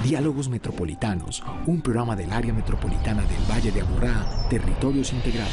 Diálogos Metropolitanos, un programa del área metropolitana del Valle de Aburrá, Territorios Integrados.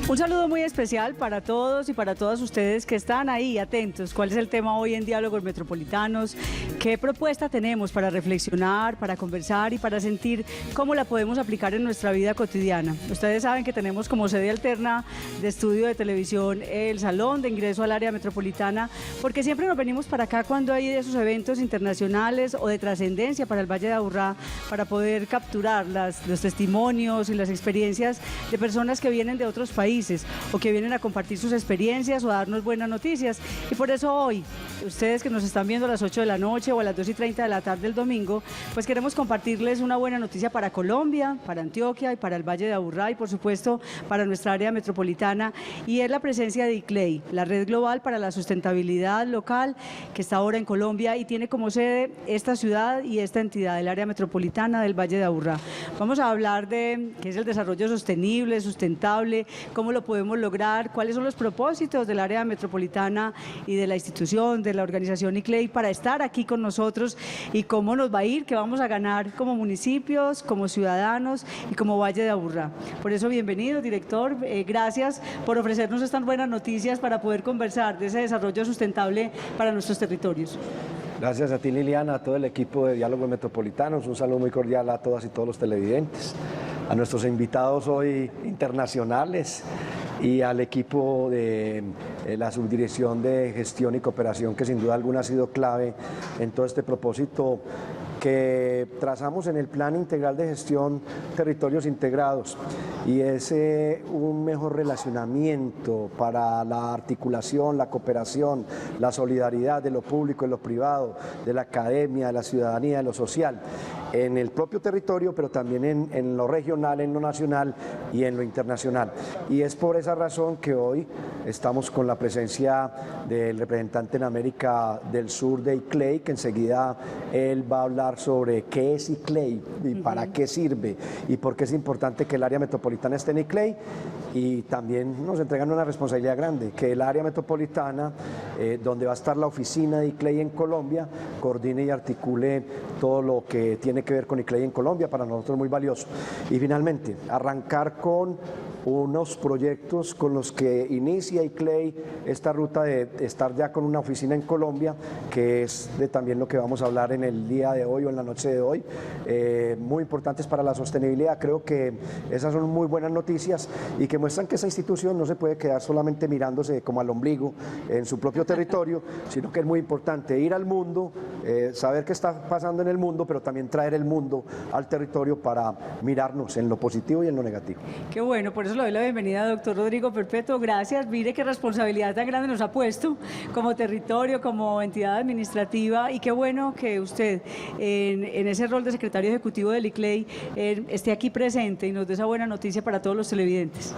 Un saludo muy especial para todos y para todas ustedes que están ahí atentos. ¿Cuál es el tema hoy en Diálogos Metropolitanos? ¿Qué propuesta tenemos para reflexionar, para conversar y para sentir cómo la podemos aplicar en nuestra vida cotidiana? Ustedes saben que tenemos como sede alterna de estudio de televisión el Salón de Ingreso al Área Metropolitana, porque siempre nos venimos para acá cuando hay esos eventos internacionales o de trascendencia para el Valle de Aburrá, para poder capturar los testimonios y las experiencias de personas que vienen de otros países o que vienen a compartir sus experiencias o a darnos buenas noticias. Y por eso hoy, ustedes que nos están viendo a las 8 de la noche o a las 2:30 de la tarde del domingo, pues queremos compartirles una buena noticia para Colombia, para Antioquia y para el Valle de Aburrá y por supuesto para nuestra área metropolitana, y es la presencia de ICLEI, la Red Global para la Sustentabilidad Local, que está ahora en Colombia y tiene como sede esta ciudad y esta entidad del área metropolitana del Valle de Aburrá. Vamos a hablar de qué es el desarrollo sostenible, sustentable, cómo lo podemos lograr, cuáles son los propósitos del área metropolitana y de la institución, de la organización ICLEI para estar aquí con nosotros y cómo nos va a ir, qué vamos a ganar como municipios, como ciudadanos y como Valle de Aburrá. Por eso, bienvenido, director. Gracias por ofrecernos estas buenas noticias para poder conversar de ese desarrollo sustentable para nuestros territorios. Gracias a ti, Liliana, a todo el equipo de Diálogos Metropolitanos. Un saludo muy cordial a todas y todos los televidentes, a nuestros invitados hoy internacionales y al equipo de la Subdirección de Gestión y Cooperación, que sin duda alguna ha sido clave en todo este propósito que trazamos en el Plan Integral de Gestión Territorios Integrados, y es un mejor relacionamiento para la articulación, la cooperación, la solidaridad de lo público y lo privado, de la academia, de la ciudadanía, de lo social, en el propio territorio, pero también en lo regional, en lo nacional y en lo internacional. Y es por esa razón que hoy estamos con la presencia del representante en América del Sur de ICLEI, que enseguida él va a hablar sobre qué es ICLEI y para qué sirve y por qué es importante que el área metropolitana esté en ICLEI, y también nos entregan una responsabilidad grande, que el área metropolitana, donde va a estar la oficina de ICLEI en Colombia, coordine y articule todo lo que tiene que ver con ICLEI en Colombia, para nosotros muy valioso. Y finalmente, arrancar con unos proyectos con los que inicia ICLEI esta ruta de estar ya con una oficina en Colombia, que es de también lo que vamos a hablar en el día de hoy o en la noche de hoy, muy importantes para la sostenibilidad. Creo que esas son muy buenas noticias y que muestran que esa institución no se puede quedar solamente mirándose como al ombligo en su propio territorio, sino que es muy importante ir al mundo, saber qué está pasando en el mundo, pero también traer el mundo al territorio para mirarnos en lo positivo y en lo negativo. Qué bueno, por eso le doy la bienvenida, doctor Rodrigo Perpetuo. Gracias. Mire qué responsabilidad tan grande nos ha puesto como territorio, como entidad administrativa, y qué bueno que usted en ese rol de secretario ejecutivo del ICLEI esté aquí presente y nos dé esa buena noticia para todos los televidentes.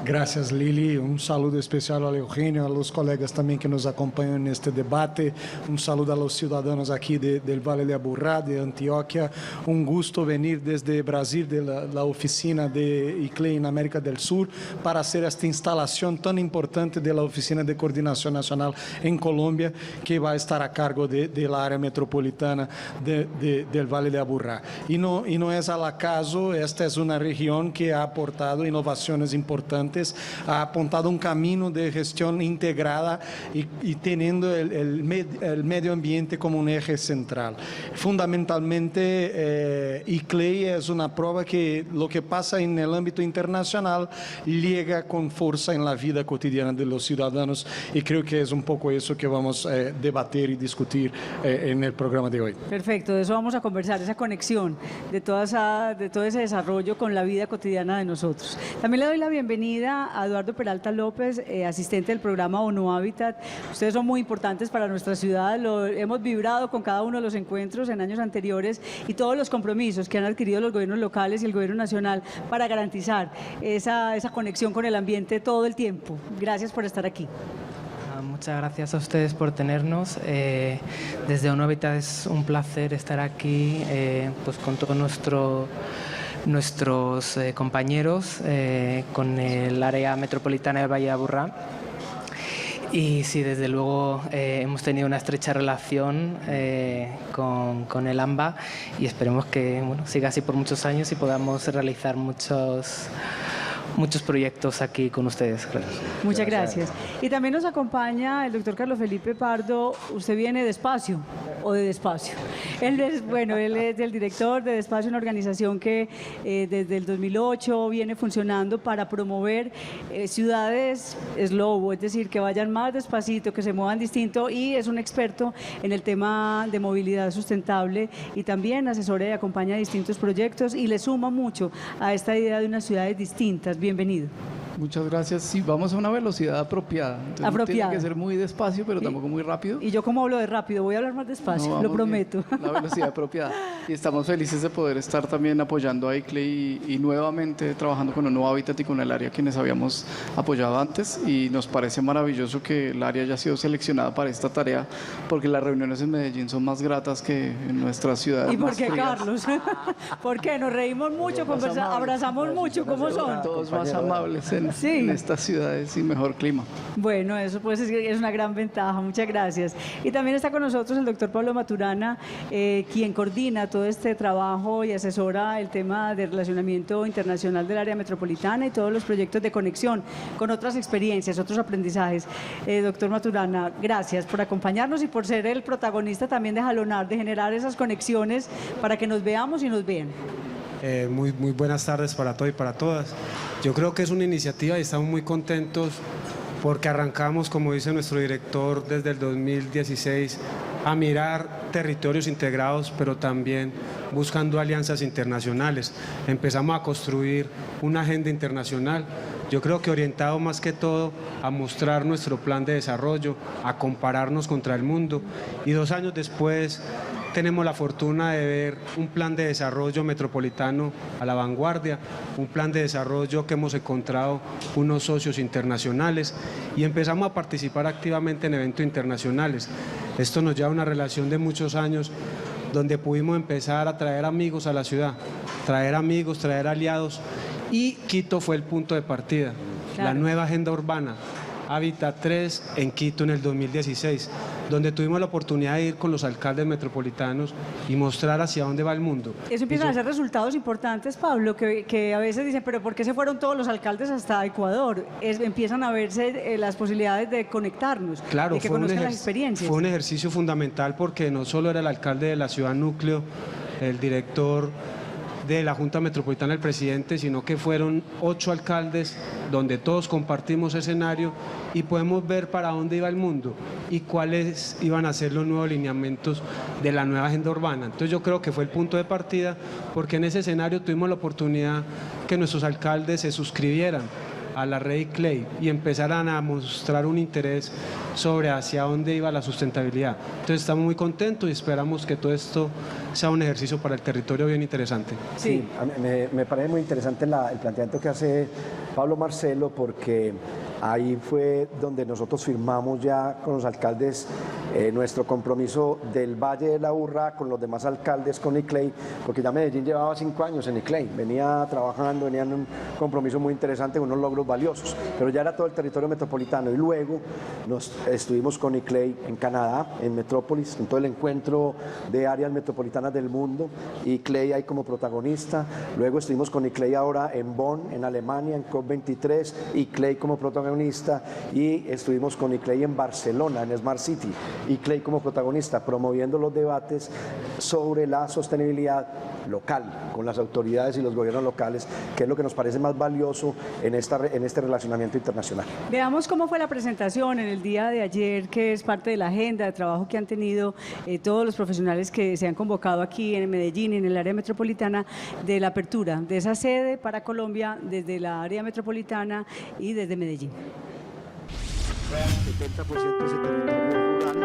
Gracias, Lili. Un saludo especial a Eugenio, a los colegas también que nos acompañan en este debate. Un saludo a los ciudadanos aquí del Valle de Aburrá, de Antioquia. Un gusto venir desde Brasil, de la oficina de ICLEI en América del Sur, para hacer esta instalación tan importante de la Oficina de Coordinación Nacional en Colombia, que va a estar a cargo de la área metropolitana del Valle de Aburrá. Y no es al acaso, esta es una región que ha aportado innovaciones importantes, ha apuntado un camino de gestión integrada y teniendo el medio ambiente como un eje central. Fundamentalmente, ICLEI es una prueba que lo que pasa en el ámbito internacional llega con fuerza en la vida cotidiana de los ciudadanos, y creo que es un poco eso que vamos a debatir y discutir en el programa de hoy. Perfecto, de eso vamos a conversar, esa conexión de todo ese desarrollo con la vida cotidiana de nosotros. También le doy la bienvenida bienvenida a Eduardo Peralta López, asistente del programa ONU Hábitat. Ustedes son muy importantes para nuestra ciudad, hemos vibrado con cada uno de los encuentros en años anteriores y todos los compromisos que han adquirido los gobiernos locales y el gobierno nacional para garantizar esa conexión con el ambiente todo el tiempo. Gracias por estar aquí. Muchas gracias a ustedes por tenernos. Desde ONU Hábitat es un placer estar aquí pues con todos nuestros compañeros, con el área metropolitana del Valle de Aburrá. Y sí, desde luego hemos tenido una estrecha relación con el AMBA y esperemos que siga así por muchos años y podamos realizar muchos proyectos aquí con ustedes. Muchas gracias. Y también nos acompaña el doctor Carlos Felipe Pardo. ¿Usted viene de Espacio o de Despacio? Él es el director de Despacio, una organización que desde el 2008 viene funcionando para promover ciudades slow, es decir, que vayan más despacito, que se muevan distinto, y es un experto en el tema de movilidad sustentable y también asesora y acompaña distintos proyectos y le suma mucho a esta idea de unas ciudades distintas. Bienvenido. Muchas gracias. Sí, vamos a una velocidad apropiada. Entonces no tiene que ser muy despacio, pero tampoco muy rápido. Y yo como hablo de rápido, voy a hablar más despacio, lo prometo. Bien, la velocidad apropiada. Y estamos felices de poder estar también apoyando a ICLEI y nuevamente trabajando con ONU Hábitat y con el área quienes habíamos apoyado antes. Y nos parece maravilloso que el área haya sido seleccionada para esta tarea, porque las reuniones en Medellín son más gratas que en nuestras ciudades. ¿Y por qué, Carlos? ¿Por qué? Nos reímos mucho, abrazamos mucho, ¿cómo son? Todos más amables en estas ciudades y mejor clima. Bueno, eso pues es una gran ventaja, muchas gracias. Y también está con nosotros el doctor Pablo Maturana, quien coordina todo este trabajo y asesora el tema de relacionamiento internacional del área metropolitana y todos los proyectos de conexión con otras experiencias, otros aprendizajes. Doctor Maturana, gracias por acompañarnos y por ser el protagonista también de jalonar, de generar esas conexiones para que nos veamos y nos vean. Muy buenas tardes para todos y para todas. Yo creo que es una iniciativa y estamos muy contentos porque arrancamos, como dice nuestro director, desde el 2016 a mirar territorios integrados, pero también buscando alianzas internacionales. Empezamos a construir una agenda internacional, yo creo que orientado más que todo a mostrar nuestro plan de desarrollo, a compararnos contra el mundo, y 2 años después tenemos la fortuna de ver un plan de desarrollo metropolitano a la vanguardia, un plan de desarrollo que hemos encontrado unos socios internacionales y empezamos a participar activamente en eventos internacionales. Esto nos lleva a una relación de muchos años donde pudimos empezar a traer amigos a la ciudad, traer amigos, traer aliados, y Quito fue el punto de partida. Claro. La nueva agenda urbana, Hábitat 3 en Quito en el 2016, donde tuvimos la oportunidad de ir con los alcaldes metropolitanos y mostrar hacia dónde va el mundo. Eso empiezan a ser resultados importantes, Pablo, que a veces dicen, pero ¿por qué se fueron todos los alcaldes hasta Ecuador? Empiezan a verse las posibilidades de conectarnos, claro, de que conozcan las experiencias. Fue un ejercicio fundamental porque no solo era el alcalde de la ciudad núcleo, el director de la Junta Metropolitana del presidente, sino que fueron 8 alcaldes donde todos compartimos escenario y podemos ver para dónde iba el mundo y cuáles iban a ser los nuevos lineamientos de la nueva agenda urbana. Entonces yo creo que fue el punto de partida porque en ese escenario tuvimos la oportunidad que nuestros alcaldes se suscribieran a la red ICLEI y empezaran a mostrar un interés sobre hacia dónde iba la sustentabilidad. Entonces estamos muy contentos y esperamos que todo esto sea un ejercicio para el territorio bien interesante. Sí, me parece muy interesante el planteamiento que hace Pablo Marcelo, porque ahí fue donde nosotros firmamos ya con los alcaldes nuestro compromiso del Valle de la Aburrá con los demás alcaldes, con ICLEI, porque ya Medellín llevaba 5 años en ICLEI, venía trabajando, venía en un compromiso muy interesante, unos logros valiosos, pero ya era todo el territorio metropolitano. Y luego nos estuvimos con ICLEI en Canadá, en Metrópolis, en todo el encuentro de áreas metropolitanas del mundo, ICLEI ahí como protagonista. Luego estuvimos con ICLEI ahora en Bonn, en Alemania, en COP23, ICLEI como protagonista, y estuvimos con ICLEI en Barcelona, en Smart City, ICLEI como protagonista, promoviendo los debates sobre la sostenibilidad local, con las autoridades y los gobiernos locales, que es lo que nos parece más valioso en este relacionamiento internacional. Veamos cómo fue la presentación en el día de ayer, que es parte de la agenda de trabajo que han tenido todos los profesionales que se han convocado aquí en Medellín, en el área metropolitana, de la apertura de esa sede para Colombia desde la área metropolitana y desde Medellín. 70% es el territorio rural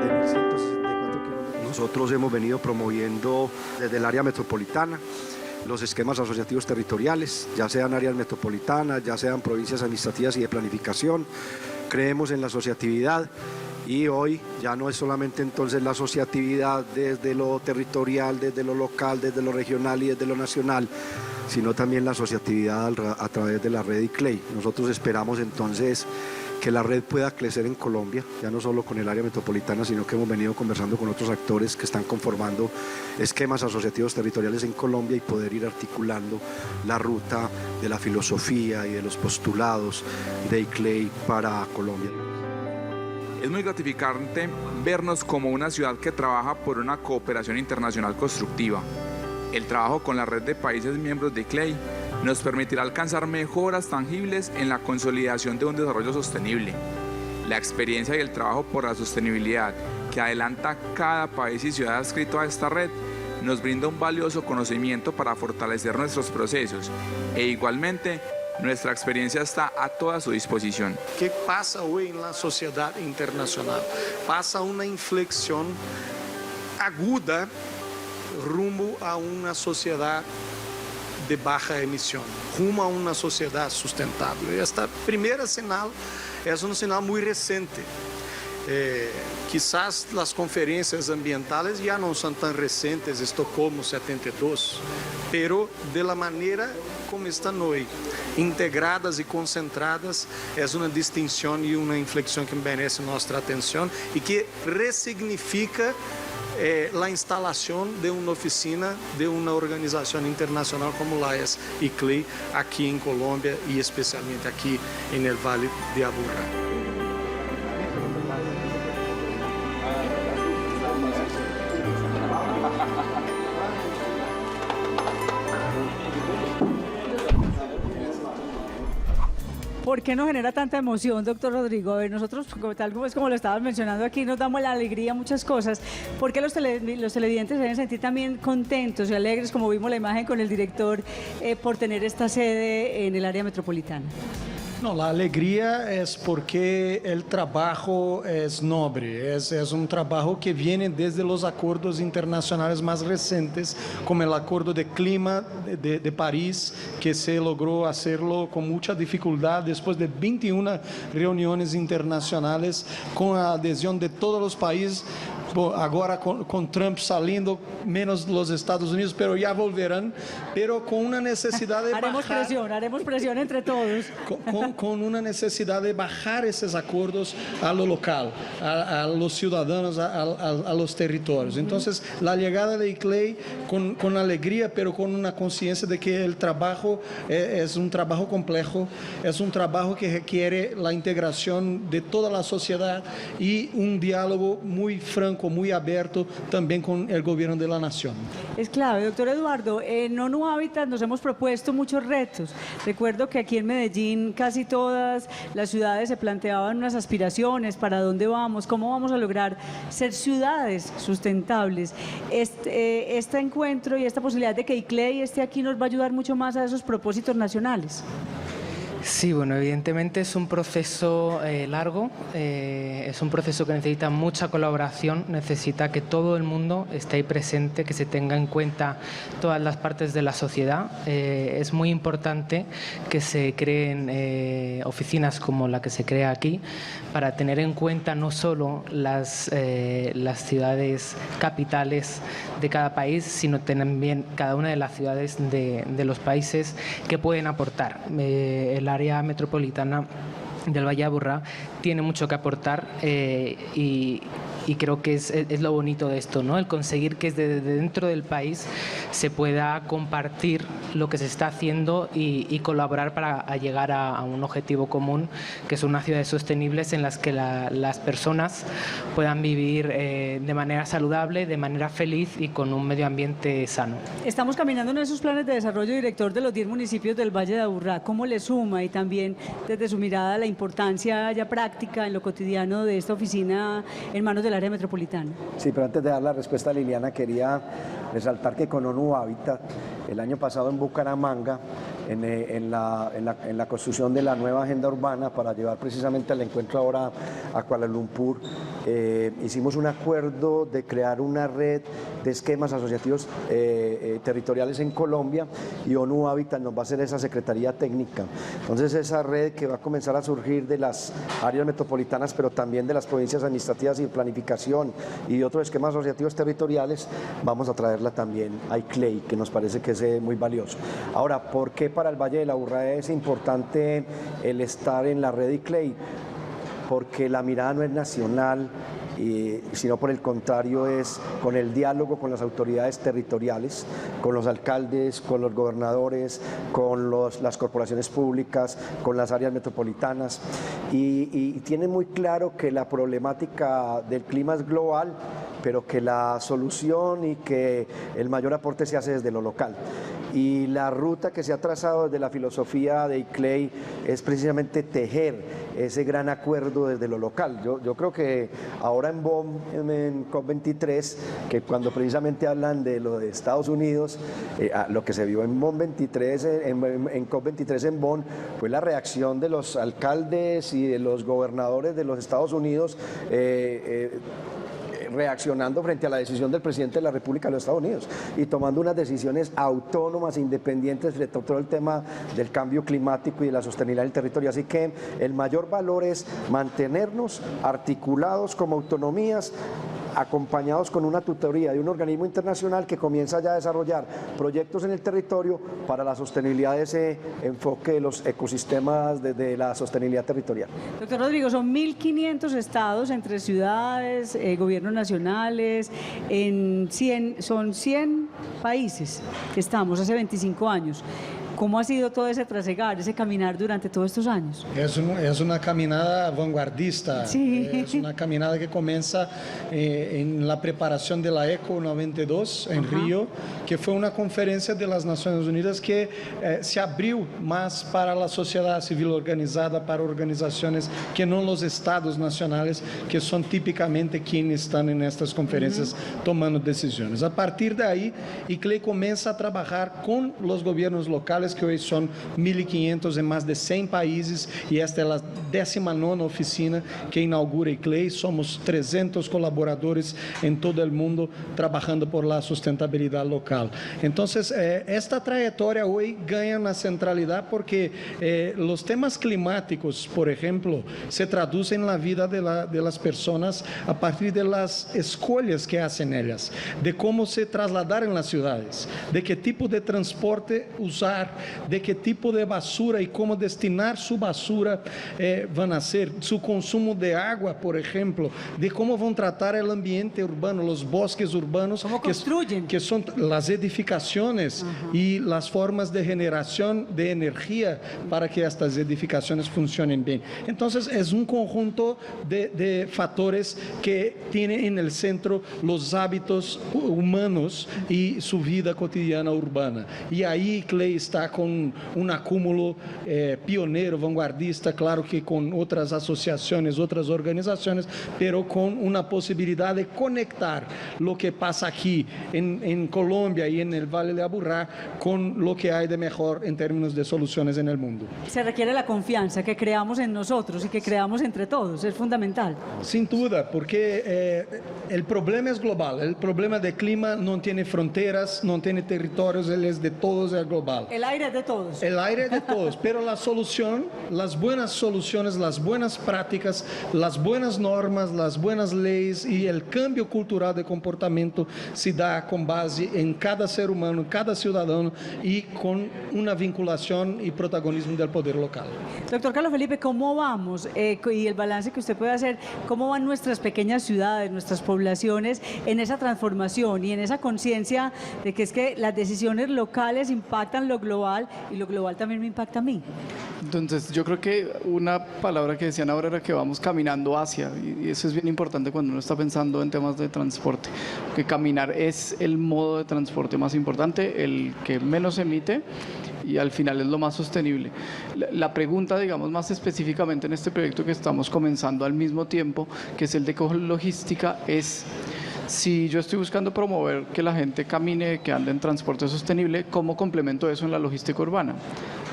de 1.164 kilómetros. Nosotros hemos venido promoviendo desde el área metropolitana los esquemas asociativos territoriales, ya sean áreas metropolitanas, ya sean provincias administrativas y de planificación. Creemos en la asociatividad y hoy ya no es solamente entonces la asociatividad desde lo territorial, desde lo local, desde lo regional y desde lo nacional, sino también la asociatividad a través de la red ICLEI. Nosotros esperamos entonces que la red pueda crecer en Colombia, ya no solo con el área metropolitana, sino que hemos venido conversando con otros actores que están conformando esquemas asociativos territoriales en Colombia y poder ir articulando la ruta de la filosofía y de los postulados de ICLEI para Colombia. Es muy gratificante vernos como una ciudad que trabaja por una cooperación internacional constructiva. El trabajo con la red de países miembros de ICLEI nos permitirá alcanzar mejoras tangibles en la consolidación de un desarrollo sostenible. La experiencia y el trabajo por la sostenibilidad que adelanta cada país y ciudad adscrito a esta red nos brinda un valioso conocimiento para fortalecer nuestros procesos e igualmente nuestra experiencia está a toda su disposición. ¿Qué pasa hoy en la sociedad internacional? Pasa una inflexión aguda rumbo a una sociedad de baja emisión, rumo a una sociedad sustentable. Esta primera señal es una señal muy reciente. Quizás las conferencias ambientales ya no son tan recientes, Estocolmo 72, pero de la manera como están hoy, integradas y concentradas, es una distinción y una inflexión que merece nuestra atención y que resignifica la instalación de una oficina de una organización internacional como la es ICLEI aquí en Colombia y especialmente aquí en el Valle de Aburrá. ¿Por qué nos genera tanta emoción, doctor Rodrigo? A ver, nosotros, tal como lo estabas mencionando aquí, nos damos la alegría a muchas cosas. ¿Por qué los televidentes se deben sentir también contentos y alegres, como vimos la imagen con el director, por tener esta sede en el área metropolitana? No, la alegría es porque el trabajo es noble, es un trabajo que viene desde los acuerdos internacionales más recientes, como el Acuerdo de Clima de París, que se logró hacerlo con mucha dificultad después de 21 reuniones internacionales con la adhesión de todos los países. Agora con Trump saliendo, menos los Estados Unidos, pero ya volverán, pero con una necesidad de haremos presión entre todos. Con una necesidad de bajar esos acuerdos a lo local, a los ciudadanos, a los territorios. Entonces, la llegada de ICLEI con alegría, pero con una conciencia de que el trabajo es un trabajo complejo, es un trabajo que requiere la integración de toda la sociedad y un diálogo muy franco, muy abierto también con el gobierno de la nación. Es clave, doctor Eduardo. En ONU Habitat nos hemos propuesto muchos retos. Recuerdo que aquí en Medellín casi todas las ciudades se planteaban unas aspiraciones para dónde vamos, cómo vamos a lograr ser ciudades sustentables. Este encuentro y esta posibilidad de que ICLEI esté aquí nos va a ayudar mucho más a esos propósitos nacionales. Sí, bueno, evidentemente es un proceso largo, es un proceso que necesita mucha colaboración, necesita que todo el mundo esté ahí presente, que se tenga en cuenta todas las partes de la sociedad. Es muy importante que se creen oficinas como la que se crea aquí para tener en cuenta no solo las ciudades capitales de cada país, sino también cada una de las ciudades de los países que pueden aportar. El área metropolitana del Valle de Aburrá tiene mucho que aportar y y creo que es lo bonito de esto, ¿no? El conseguir que desde dentro del país se pueda compartir lo que se está haciendo y colaborar para llegar a un objetivo común, que son unas ciudades sostenibles en las que las personas puedan vivir de manera saludable, de manera feliz y con un medio ambiente sano. Estamos caminando en esos planes de desarrollo, director, de los 10 municipios del Valle de Aburrá. ¿Cómo le suma y también desde su mirada la importancia ya práctica en lo cotidiano de esta oficina en manos del área metropolitana? Sí, pero antes de dar la respuesta a Liliana, quería resaltar que con ONU Habitat, el año pasado en Bucaramanga, en la construcción de la nueva agenda urbana para llevar precisamente al encuentro ahora a Kuala Lumpur, hicimos un acuerdo de crear una red de esquemas asociativos territoriales en Colombia, y ONU Habitat nos va a hacer esa secretaría técnica. Entonces esa red que va a comenzar a surgir de las áreas metropolitanas, pero también de las provincias administrativas y de planificación y otros esquemas asociativos territoriales, vamos a traerla también a ICLEI, que nos parece que es muy valioso. Ahora, ¿por qué para el Valle de Aburrá es importante el estar en la red ICLEI? Porque la mirada no es nacional, sino por el contrario es con el diálogo con las autoridades territoriales, con los alcaldes, con los gobernadores, con las corporaciones públicas, con las áreas metropolitanas, y tiene muy claro que la problemática del clima es global, pero que la solución y que el mayor aporte se hace desde lo local. Y la ruta que se ha trazado desde la filosofía de ICLEI es precisamente tejer ese gran acuerdo desde lo local. Yo creo que ahora en Bonn, en COP23, que cuando precisamente hablan de lo de Estados Unidos, lo que se vio en Bonn 23, en COP23 en Bonn, fue la reacción de los alcaldes y de los gobernadores de los Estados Unidos, reaccionando frente a la decisión del presidente de la República de los Estados Unidos y tomando unas decisiones autónomas, independientes frente a todo el tema del cambio climático y de la sostenibilidad del territorio. Así que el mayor valor es mantenernos articulados como autonomías, acompañados con una tutoría de un organismo internacional que comienza ya a desarrollar proyectos en el territorio para la sostenibilidad de ese enfoque de los ecosistemas de la sostenibilidad territorial. Doctor Rodrigo, son 1.500 estados entre ciudades, gobiernos nacionales, son 100 países que estamos hace 25 años. ¿Cómo ha sido todo ese trasegar, ese caminar durante todos estos años? Es una caminada vanguardista, sí. Es una caminada que comienza en la preparación de la ECO 92 en Río, que fue una conferencia de las Naciones Unidas que se abrió más para la sociedad civil organizada, para organizaciones que no los estados nacionales, que son típicamente quienes están en estas conferencias tomando decisiones. A partir de ahí, ICLEI comienza a trabajar con los gobiernos locales, que hoy son 1.500 en más de 100 países, y esta es la 19ª oficina que inaugura ICLEI. Somos 300 colaboradores en todo el mundo trabajando por la sustentabilidad local. Entonces, esta trayectoria hoy gana una centralidad porque los temas climáticos, por ejemplo, se traducen en la vida de las personas a partir de las escolhas que hacen ellas, de cómo se trasladar en las ciudades, de qué tipo de transporte usar, de qué tipo de basura y cómo destinar su basura van a hacer, su consumo de agua, por ejemplo, de cómo van a tratar el ambiente urbano, los bosques urbanos, cómo construyen, que son las edificaciones y las formas de generación de energía para que estas edificaciones funcionen bien. Entonces, es un conjunto de factores que tienen en el centro los hábitos humanos y su vida cotidiana urbana. Y ahí ICLEI está con un acúmulo pionero, vanguardista, claro que con otras asociaciones, otras organizaciones, pero con una posibilidad de conectar lo que pasa aquí en Colombia y en el Valle de Aburrá con lo que hay de mejor en términos de soluciones en el mundo. Se requiere la confianza, que creamos en nosotros y que creamos entre todos, es fundamental. Sin duda, porque el problema es global, el problema del clima no tiene fronteras, no tiene territorios, él es de todos, es global. El aire es de todos. El aire es de todos, pero la solución, las buenas soluciones, las buenas prácticas, las buenas normas, las buenas leyes y el cambio cultural de comportamiento se da con base en cada ser humano, en cada ciudadano y con una vinculación y protagonismo del poder local. Doctor Carlos Felipe, ¿cómo vamos? Y el balance que usted puede hacer, ¿cómo van nuestras pequeñas ciudades, nuestras poblaciones en esa transformación y en esa conciencia de que es que las decisiones locales impactan lo global y lo global también me impacta a mí? Entonces, yo creo que una palabra que decían ahora era que vamos caminando hacia, y eso es bien importante cuando uno está pensando en temas de transporte, que caminar es el modo de transporte más importante, el que menos emite y al final es lo más sostenible. La pregunta, digamos, más específicamente en este proyecto que estamos comenzando al mismo tiempo, que es el de ecologística, es: si yo estoy buscando promover que la gente camine, que ande en transporte sostenible, ¿cómo complemento eso en la logística urbana?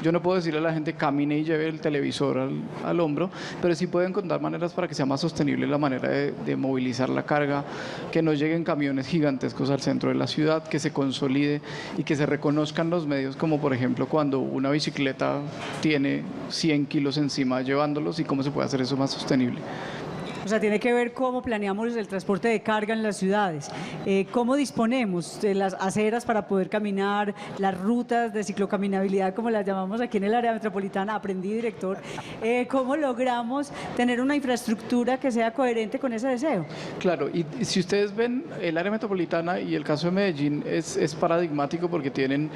Yo no puedo decirle a la gente camine y lleve el televisor al hombro, pero sí puedo encontrar maneras para que sea más sostenible la manera de movilizar la carga, que no lleguen camiones gigantescos al centro de la ciudad, que se consolide y que se reconozcan los medios, como por ejemplo cuando una bicicleta tiene 100 kilos encima llevándolos, y cómo se puede hacer eso más sostenible. O sea, tiene que ver cómo planeamos el transporte de carga en las ciudades, cómo disponemos de las aceras para poder caminar, las rutas de ciclocaminabilidad, como las llamamos aquí en el área metropolitana, aprendí, director, cómo logramos tener una infraestructura que sea coherente con ese deseo. Claro, y si ustedes ven, el área metropolitana y el caso de Medellín es paradigmático porque tienen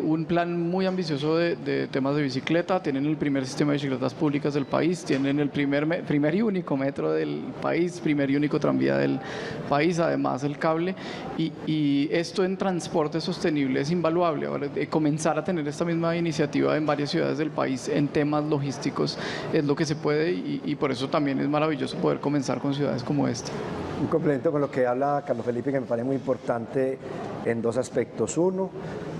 un plan muy ambicioso de temas de bicicleta, tienen el primer sistema de bicicletas públicas del país, tienen el primer y único metro del país, primer y único tranvía del país, además el cable, y esto en transporte sostenible es invaluable. Ahora, comenzar a tener esta misma iniciativa en varias ciudades del país en temas logísticos es lo que se puede, y por eso también es maravilloso poder comenzar con ciudades como esta. Un complemento con lo que habla Carlos Felipe, que me parece muy importante en dos aspectos. Uno,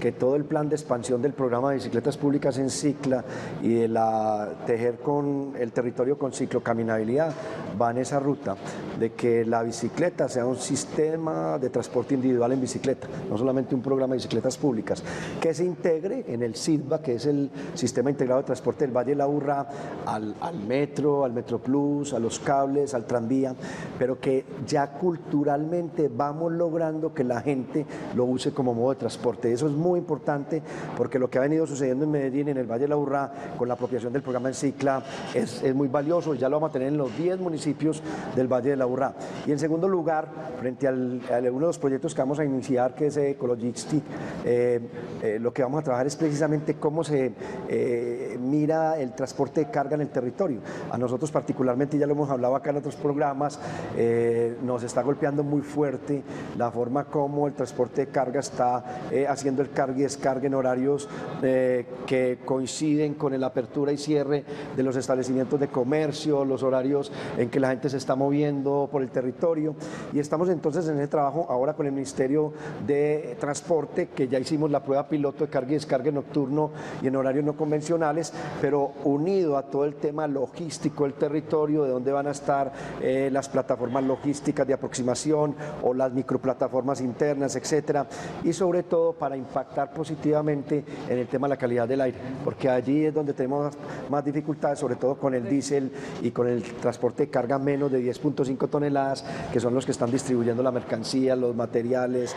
que todo el plan de expansión del programa de bicicletas públicas en Cicla y de tejer con el territorio con ciclocaminabilidad va en esa ruta, de que la bicicleta sea un sistema de transporte individual en bicicleta, no solamente un programa de bicicletas públicas, que se integre en el SITBA, que es el Sistema Integrado de Transporte del Valle de la Aburrá, al metro, al Metroplus, a los cables, al tranvía, pero que ya culturalmente vamos logrando que la gente lo use como modo de transporte. Eso es muy importante, porque lo que ha venido sucediendo en Medellín, en el Valle de la Aburrá, con la apropiación del programa en Cicla, es muy valioso, y ya lo vamos a tener en los 10 municipios del Valle de la Aburrá. Y en segundo lugar, frente a uno de los proyectos que vamos a iniciar, que es Ecologistic, lo que vamos a trabajar es precisamente cómo se mira el transporte de carga en el territorio. A nosotros particularmente, ya lo hemos hablado acá en otros programas, nos está golpeando muy fuerte la forma como el transporte de carga está haciendo el carga y descarga en horarios que coinciden con la apertura y cierre de los establecimientos de comercio, los horarios en que la gente se está moviendo por el territorio, y estamos entonces en ese trabajo ahora con el Ministerio de Transporte, que ya hicimos la prueba piloto de carga y descarga nocturno y en horarios no convencionales, pero unido a todo el tema logístico del territorio, de dónde van a estar las plataformas logísticas de aproximación o las microplataformas internas, etcétera, y sobre todo para impactar positivamente en el tema de la calidad del aire, porque allí es donde tenemos más dificultades, sobre todo con el diésel y con el transporte de carga menos de 10.5 toneladas, que son los que están distribuyendo la mercancía, los materiales,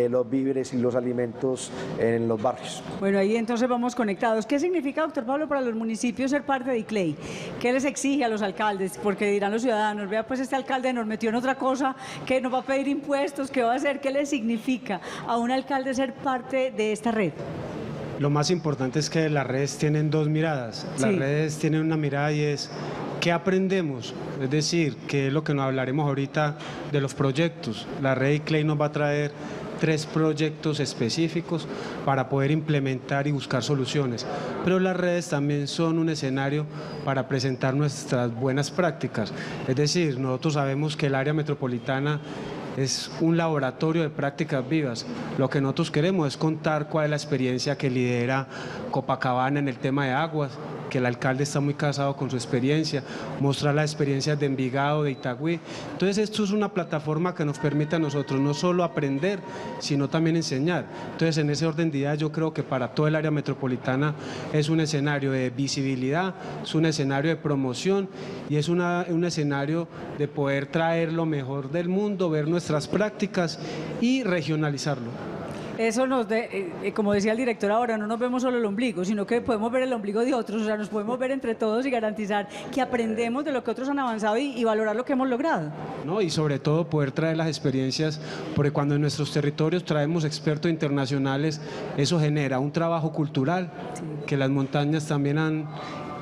los víveres y los alimentos en los barrios. Bueno, ahí entonces vamos conectados. ¿Qué significa, doctor Pablo, para los municipios ser parte de ICLEI? ¿Qué les exige a los alcaldes? Porque dirán los ciudadanos, vea, pues este alcalde nos metió en otra cosa, que nos va a pedir impuestos, ¿qué va a hacer? ¿Qué le significa a un alcalde ser parte de esta red? Lo más importante es que las redes tienen dos miradas. Las redes tienen una mirada y es ¿qué aprendemos? Es decir, que es lo que nos hablaremos ahorita de los proyectos. La red ICLEI nos va a traer 3 proyectos específicos para poder implementar y buscar soluciones. Pero las redes también son un escenario para presentar nuestras buenas prácticas. Es decir, nosotros sabemos que el área metropolitana es un laboratorio de prácticas vivas. Lo que nosotros queremos es contar cuál es la experiencia que lidera Copacabana en el tema de aguas, que el alcalde está muy casado con su experiencia, mostrar las experiencias de Envigado, de Itagüí. Entonces esto es una plataforma que nos permite a nosotros no solo aprender, sino también enseñar. Entonces en ese orden de ideas yo creo que para todo el área metropolitana es un escenario de visibilidad, es un escenario de promoción y es un escenario de poder traer lo mejor del mundo, ver nuestras prácticas y regionalizarlo. Eso como decía el director ahora, no nos vemos solo el ombligo, sino que podemos ver el ombligo de otros, o sea, nos podemos ver entre todos y garantizar que aprendemos de lo que otros han avanzado y valorar lo que hemos logrado. No, y sobre todo poder traer las experiencias, porque cuando en nuestros territorios traemos expertos internacionales, eso genera un trabajo cultural, sí, que las montañas también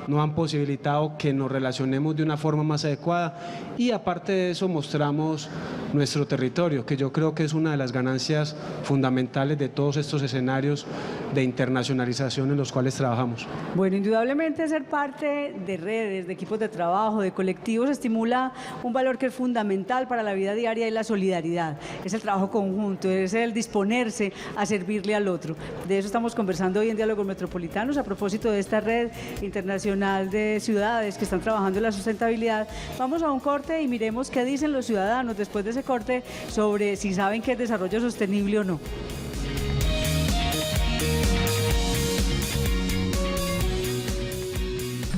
nos han posibilitado que nos relacionemos de una forma más adecuada y aparte de eso mostramos nuestro territorio, que yo creo que es una de las ganancias fundamentales de todos estos escenarios de internacionalización en los cuales trabajamos. Bueno, indudablemente ser parte de redes, de equipos de trabajo, de colectivos estimula un valor que es fundamental para la vida diaria y la solidaridad. Es el trabajo conjunto, es el disponerse a servirle al otro. De eso estamos conversando hoy en Diálogos Metropolitanos a propósito de esta red internacional de ciudades que están trabajando en la sustentabilidad. Vamos a un corte y miremos qué dicen los ciudadanos después de ese corte sobre si saben qué es desarrollo sostenible o no.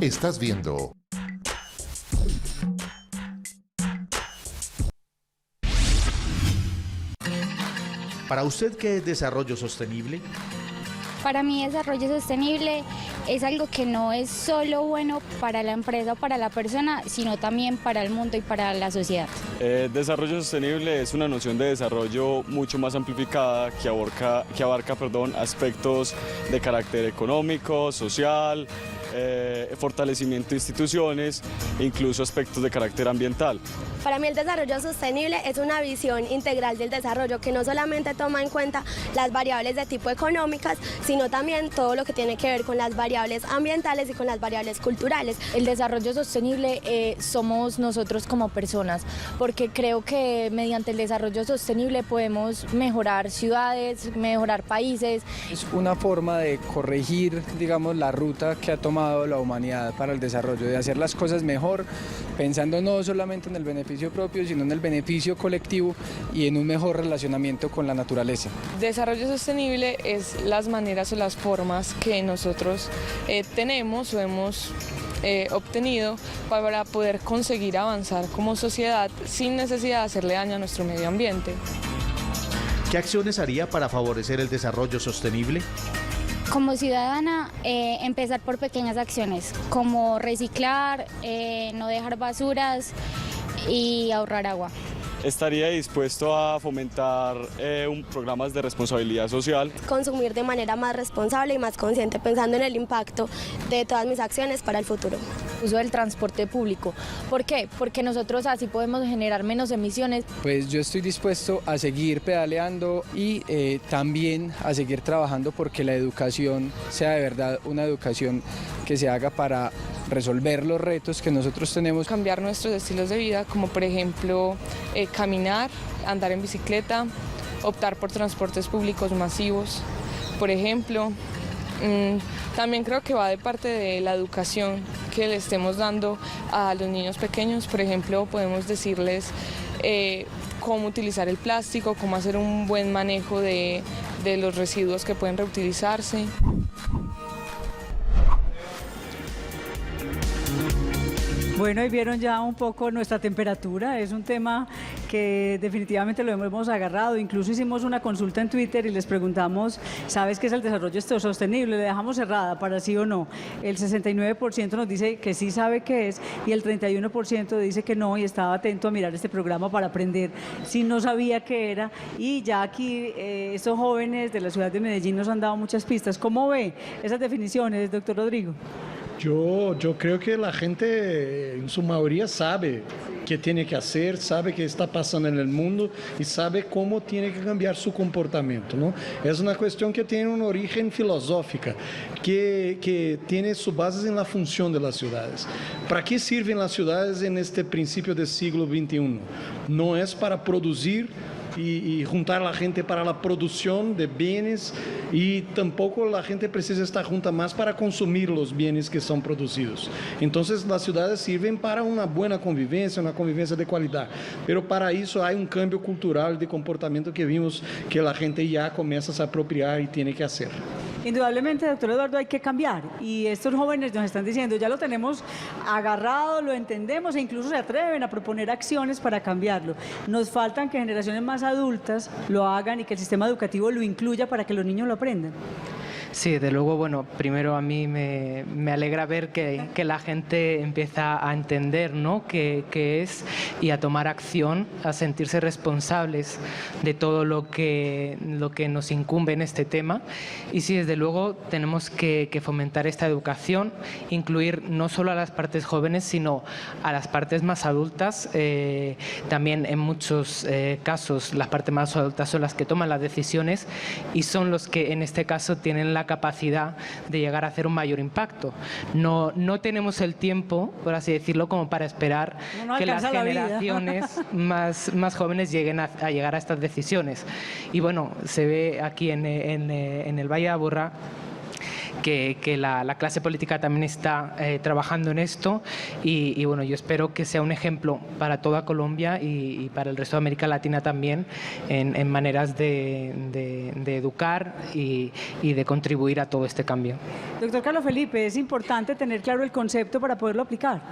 Estás viendo ¿Para usted qué es desarrollo sostenible? Para mí, desarrollo sostenible es algo que no es solo bueno para la empresa o para la persona, sino también para el mundo y para la sociedad. Desarrollo sostenible es una noción de desarrollo mucho más amplificada que abarca aspectos de carácter económico, social, fortalecimiento de instituciones e incluso aspectos de carácter ambiental. Para mí el desarrollo sostenible es una visión integral del desarrollo que no solamente toma en cuenta las variables de tipo económicas, sino también todo lo que tiene que ver con las variables ambientales y con las variables culturales. El desarrollo sostenible somos nosotros como personas, porque creo que mediante el desarrollo sostenible podemos mejorar ciudades, mejorar países. Es una forma de corregir, digamos, la ruta que ha tomado la humanidad para el desarrollo, de hacer las cosas mejor, pensando no solamente en el beneficio propio, sino en el beneficio colectivo y en un mejor relacionamiento con la naturaleza. Desarrollo sostenible es las maneras o las formas que nosotros tenemos o hemos obtenido para poder conseguir avanzar como sociedad sin necesidad de hacerle daño a nuestro medio ambiente. ¿Qué acciones haría para favorecer el desarrollo sostenible? Como ciudadana, empezar por pequeñas acciones, como reciclar, no dejar basuras y ahorrar agua. Estaría dispuesto a fomentar programas de responsabilidad social. Consumir de manera más responsable y más consciente, pensando en el impacto de todas mis acciones para el futuro. Uso del transporte público. ¿Por qué? Porque nosotros así podemos generar menos emisiones. Pues yo estoy dispuesto a seguir pedaleando y también a seguir trabajando porque la educación sea de verdad una educación que se haga para resolver los retos que nosotros tenemos. Cambiar nuestros estilos de vida, como por ejemplo caminar, andar en bicicleta, optar por transportes públicos masivos, por ejemplo. También creo que va de parte de la educación que le estemos dando a los niños pequeños. Por ejemplo, podemos decirles cómo utilizar el plástico, cómo hacer un buen manejo de los residuos que pueden reutilizarse. Bueno, y vieron ya un poco nuestra temperatura, es un tema que definitivamente lo hemos agarrado, incluso hicimos una consulta en Twitter y les preguntamos, ¿sabes qué es el desarrollo sostenible? Le dejamos cerrada para sí o no. El 69% nos dice que sí sabe qué es y el 31% dice que no y estaba atento a mirar este programa para aprender si no sabía qué era. Y ya aquí estos jóvenes de la ciudad de Medellín nos han dado muchas pistas. ¿Cómo ve esas definiciones, doctor Rodrigo? Yo creo que la gente en su mayoría sabe qué tiene que hacer, sabe qué está pasando en el mundo y sabe cómo tiene que cambiar su comportamiento, ¿no? Es una cuestión que tiene un origen filosófica, que tiene sus bases en la función de las ciudades. ¿Para qué sirven las ciudades en este principio del siglo XXI? No es para producir y juntar a la gente para la producción de bienes, y tampoco la gente precisa estar junta más para consumir los bienes que son producidos. Entonces las ciudades sirven para una buena convivencia, una convivencia de calidad, pero para eso hay un cambio cultural de comportamiento que vimos que la gente ya comienza a se apropiar y tiene que hacer. Indudablemente, doctor Eduardo, hay que cambiar, y estos jóvenes nos están diciendo, ya lo tenemos agarrado, lo entendemos e incluso se atreven a proponer acciones para cambiarlo. Nos faltan que generaciones más adultas lo hagan y que el sistema educativo lo incluya para que los niños lo aprendan. Sí, de luego, bueno, primero a mí me alegra ver que la gente empieza a entender, ¿no?, qué es, y a tomar acción, a sentirse responsables de todo lo que nos incumbe en este tema. Y sí, desde luego tenemos que fomentar esta educación, incluir no solo a las partes jóvenes, sino a las partes más adultas. También en muchos casos las partes más adultas son las que toman las decisiones y son los que en este caso tienen la capacidad de llegar a hacer un mayor impacto. No tenemos el tiempo, por así decirlo, como para esperar que las generaciones más jóvenes lleguen a llegar a estas decisiones. Y bueno, se ve aquí en el Valle de Aburrá que la clase política también está trabajando en esto, y bueno, yo espero que sea un ejemplo para toda Colombia y para el resto de América Latina también en maneras de educar y de contribuir a todo este cambio. Doctor Carlos Felipe, es importante tener claro el concepto para poderlo aplicar.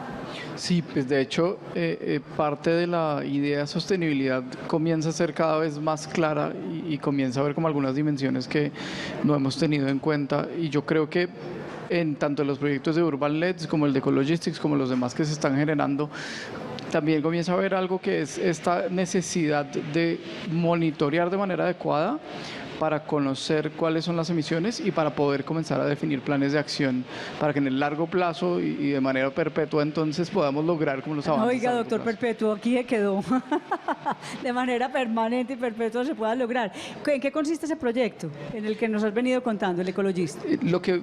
Sí, pues de hecho parte de la idea de sostenibilidad comienza a ser cada vez más clara y comienza a ver como algunas dimensiones que no hemos tenido en cuenta, y yo creo que en tanto los proyectos de Urban Leds como el de Ecologistics como los demás que se están generando, también comienza a haber algo que es esta necesidad de monitorear de manera adecuada para conocer cuáles son las emisiones y para poder comenzar a definir planes de acción para que en el largo plazo y de manera perpetua entonces podamos lograr como los avances. Oiga, doctor Perpetuo, aquí se quedó. De manera permanente y perpetua se pueda lograr. ¿En qué consiste ese proyecto en el que nos has venido contando, el Ecologist? Lo que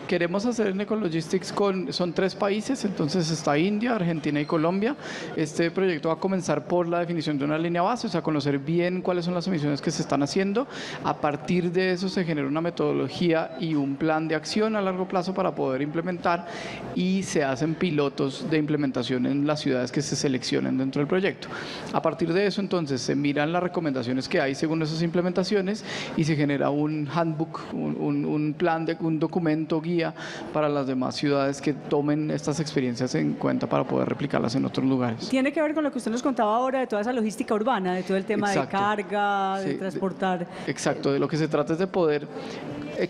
queremos hacer en Ecologistics son 3 países, entonces está India, Argentina y Colombia. Este proyecto va a comenzar por la definición de una línea base, o sea, conocer bien cuáles son las emisiones que se están haciendo. A partir de eso se genera una metodología y un plan de acción a largo plazo para poder implementar, y se hacen pilotos de implementación en las ciudades que se seleccionen dentro del proyecto. A partir de eso entonces se miran las recomendaciones que hay según esas implementaciones y se genera un handbook, un plan, un documento guía para las demás ciudades que tomen estas experiencias en cuenta para poder replicarlas en otros lugares. Tiene que ver con lo que usted nos contaba ahora de toda esa logística urbana, de todo el tema de carga, de transportar. Exacto, de lo que se trata es de poder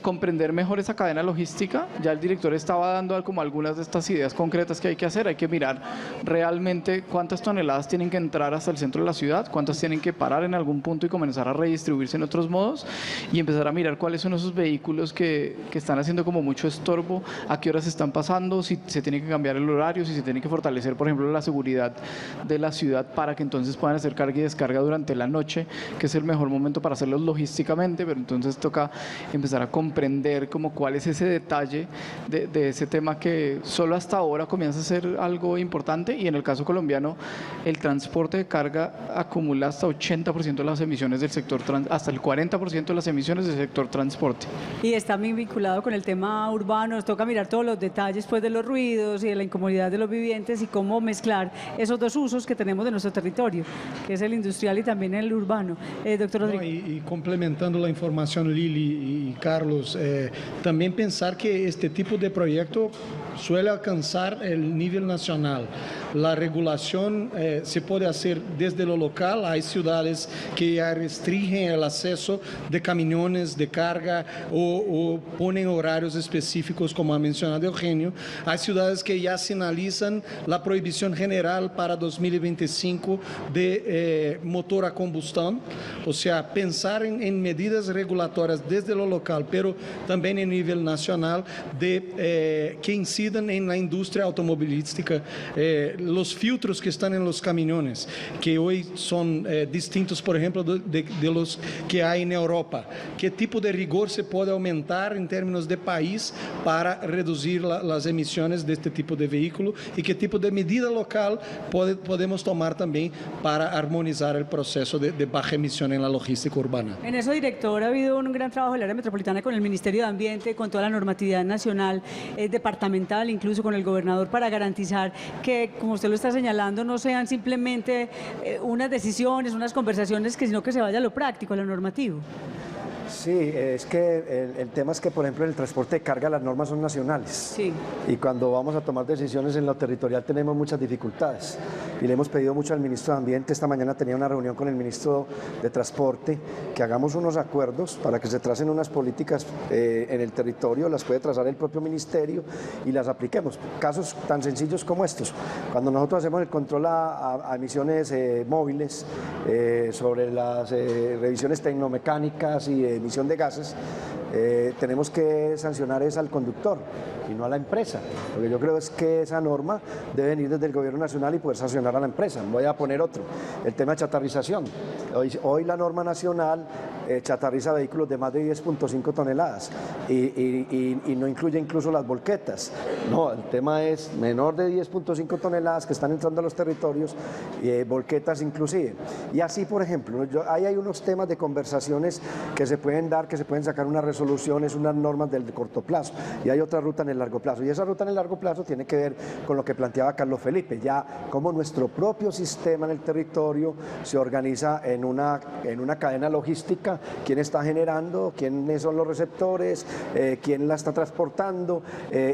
comprender mejor esa cadena logística. Ya el director estaba dando como algunas de estas ideas concretas que hay que hacer. Hay que mirar realmente cuántas toneladas tienen que entrar hasta el centro de la ciudad, cuántas tienen que parar en algún punto y comenzar a redistribuirse en otros modos, y empezar a mirar cuáles son esos vehículos que están haciendo como mucho estorbo, a qué horas están pasando, si se tiene que cambiar el horario, si se tiene que fortalecer, por ejemplo, la seguridad de la ciudad para que entonces puedan hacer carga y descarga durante la noche, que es el mejor momento para hacerlos logísticamente, pero entonces toca empezar a comprender como cuál es ese detalle de ese tema que solo hasta ahora comienza a ser algo importante. Y en el caso colombiano el transporte de carga acumula hasta 80% de las emisiones del sector, hasta el 40% de las emisiones del sector transporte. Y está muy vinculado con el tema urbano, nos toca mirar todos los detalles pues, de los ruidos y de la incomodidad de los vivientes y cómo mezclar esos dos usos que tenemos de nuestro territorio, que es el industrial y también el urbano. Doctor Rodrigo. Y complementando la información, Lili y Carlos, también pensar que este tipo de proyecto suele alcanzar el nivel nacional. La regulación se puede hacer desde lo local. Hay ciudades que ya restringen el acceso de camiones de carga o ponen horarios específicos, como ha mencionado Eugenio. Hay ciudades que ya sinalizan la prohibición general para 2025 de motor a combustión. O sea, pensar en medidas regulatorias desde lo local, pero también en nivel nacional que incidan en la industria automovilística. los filtros que están en los camiones, que hoy son distintos, por ejemplo, de los que hay en Europa. ¿Qué tipo de rigor se puede aumentar en términos de país para reducir las emisiones de este tipo de vehículo? ¿Y qué tipo de medida local podemos tomar también para armonizar el proceso de baja emisión en la logística urbana? En eso, director, ha habido un gran trabajo del área metropolitana con el Ministerio de Ambiente, con toda la normatividad nacional, departamental, incluso con el gobernador, para garantizar que, como usted lo está señalando, no sean simplemente unas decisiones, unas conversaciones, sino que se vaya a lo práctico, a lo normativo. Sí, es que el tema es que, por ejemplo, en el transporte de carga las normas son nacionales. Sí. Y cuando vamos a tomar decisiones en lo territorial tenemos muchas dificultades. Y le hemos pedido mucho al ministro de Ambiente, esta mañana tenía una reunión con el ministro de Transporte, que hagamos unos acuerdos para que se tracen unas políticas en el territorio, las puede trazar el propio ministerio y las apliquemos. Casos tan sencillos como estos. Cuando nosotros hacemos el control a emisiones móviles, sobre las revisiones tecnomecánicas y emisión de gases, tenemos que sancionar es al conductor y no a la empresa, porque yo creo es que esa norma debe venir desde el gobierno nacional y poder sancionar a la empresa. Voy a poner otro, el tema de chatarrización. Hoy la norma nacional chatarriza vehículos de más de 10.5 toneladas y no incluye incluso las volquetas. No, el tema es menor de 10.5 toneladas que están entrando a los territorios, volquetas inclusive. Y así, por ejemplo, ahí hay unos temas de conversaciones que se pueden dar, que se pueden sacar unas resoluciones, unas normas del corto plazo, y hay otra ruta en el largo plazo. Y esa ruta en el largo plazo tiene que ver con lo que planteaba Carlos Felipe, ya cómo nuestro propio sistema en el territorio se organiza en una cadena logística, quién está generando, quiénes son los receptores, quién la está transportando,